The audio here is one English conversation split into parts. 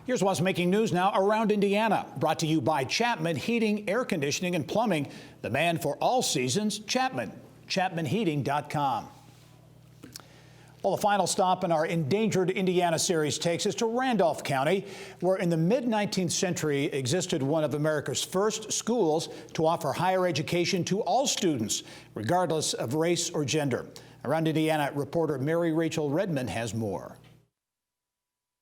Here's what's making news now around Indiana. Brought to you by Chapman Heating, Air Conditioning, and Plumbing. The man for all seasons, Chapman. ChapmanHeating.com. Well, the final stop in our Endangered Indiana series takes us to Randolph County, where in the mid-19th century existed one of America's first schools to offer higher education to all students, regardless of race or gender. Around Indiana reporter Mary-Rachel Redman has more.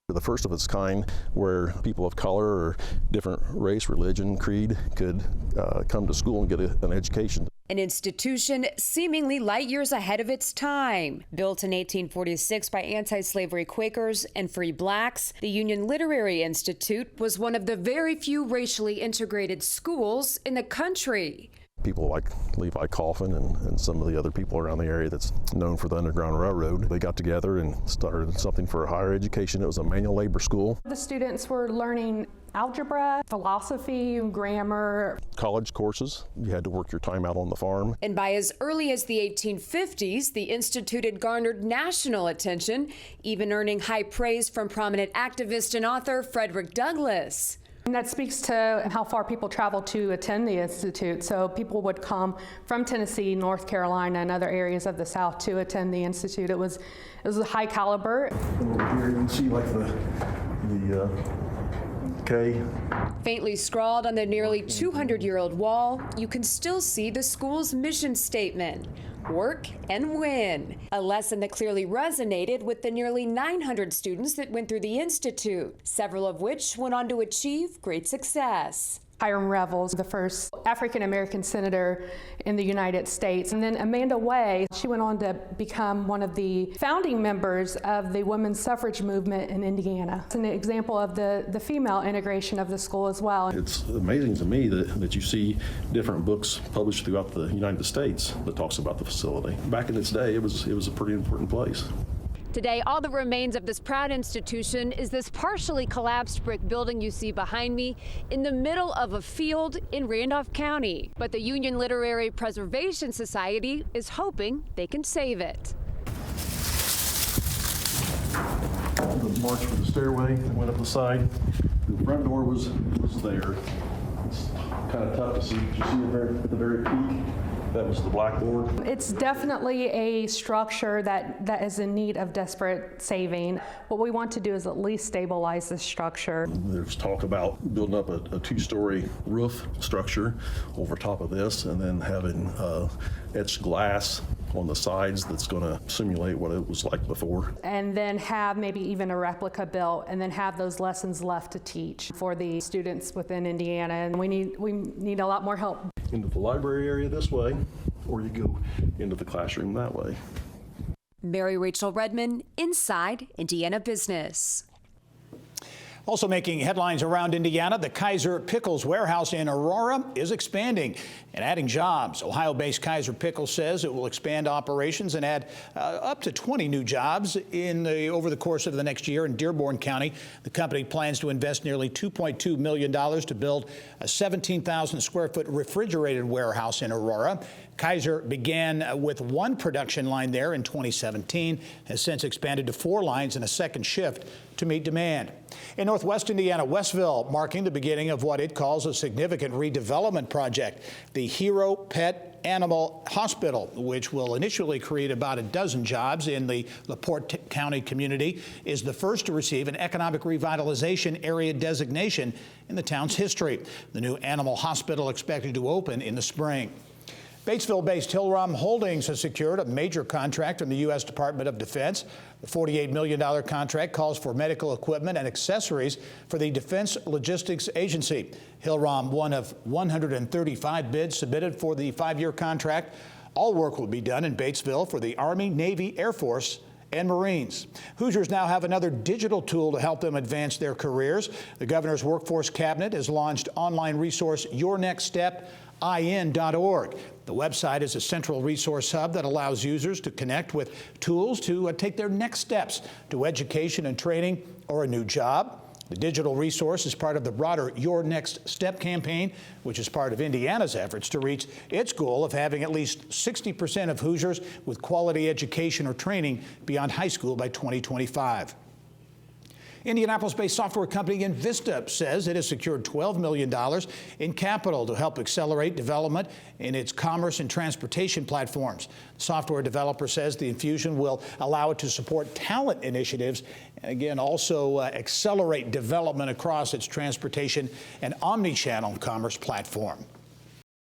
The first of its kind, where people of color or different race, religion, creed could come to school and get an education. An institution seemingly light years ahead of its time. Built in 1846 by anti-slavery Quakers and free blacks, the Union Literary Institute was one of the very few racially integrated schools in the country. People like Levi Coffin and some of the other people around the area that's known for the Underground Railroad, they got together and started something for higher education. It was a manual labor school. The students were learning algebra, philosophy, grammar. College courses. You had to work your time out on the farm. And by as early as the 1850s, the Institute had garnered national attention, even earning high praise from prominent activist and author Frederick Douglass. And that speaks to how far people travel to attend the Institute. So people would come from Tennessee, North Carolina, and other areas of the South to attend the Institute. It was a high caliber. And over here you can see like the K. Faintly scrawled on the nearly 200-year-old wall, you can still see the school's mission statement. Work and win. A lesson that clearly resonated with the nearly 900 students that went through the Institute, several of which went on to achieve great success. Hiram Revels, the first African-American senator in the United States. And then Amanda Way, she went on to become one of the founding members of the women's suffrage movement in Indiana. It's an example of the female integration of the school as well. It's amazing to me that you see different books published throughout the United States that talks about the facility. Back in its day, it was a pretty important place. Today, all that remains of this proud institution is this partially collapsed brick building you see behind me in the middle of a field in Randolph County. But the Union Literary Preservation Society is hoping they can save it. The march for the stairway that went up the side. The front door was there. It's kind of tough to see. Did you see it at the very peak? That was the blackboard. It's definitely a structure that is in need of desperate saving. What we want to do is at least stabilize this structure. There's talk about building up a two-story roof structure over top of this and then having etched glass on the sides that's going to simulate what it was like before. And then have maybe even a replica built and then have those lessons left to teach for the students within Indiana. And we need a lot more help. Into the library area this way, or you go into the classroom that way. Mary-Rachel Redman, Inside Indiana Business. Also making headlines around Indiana, the Kaiser Pickles warehouse in Aurora is expanding and adding jobs. Ohio-based Kaiser Pickles says it will expand operations and add up to 20 new jobs over the course of the next year in Dearborn County. The company plans to invest nearly $2.2 million to build a 17,000 square foot refrigerated warehouse in Aurora. Kaiser began with one production line there in 2017, has since expanded to 4 lines and a second shift to meet demand. In Northwest Indiana, Westville marking the beginning of what it calls a significant redevelopment project, the Hero Pet Animal Hospital, which will initially create about a dozen jobs in the LaPorte County community, is the first to receive an economic revitalization area designation in the town's history. The new animal hospital expected to open in the spring. Batesville-based Hillrom Holdings has secured a major contract from the U.S. Department of Defense. The $48 million contract calls for medical equipment and accessories for the Defense Logistics Agency. Hillrom, one of 135 bids submitted for the 5-year contract. All work will be done in Batesville for the Army, Navy, Air Force, and Marines. Hoosiers now have another digital tool to help them advance their careers. The governor's workforce cabinet has launched online resource Your Next Step, IN.org. The website is a central resource hub that allows users to connect with tools to take their next steps to education and training or a new job. The digital resource is part of the broader Your Next Step campaign, which is part of Indiana's efforts to reach its goal of having at least 60% of Hoosiers with quality education or training beyond high school by 2025. Indianapolis-based software company Invista says it has secured $12 million in capital to help accelerate development in its commerce and transportation platforms. The software developer says the infusion will allow it to support talent initiatives and again also accelerate development across its transportation and omni-channel commerce platform.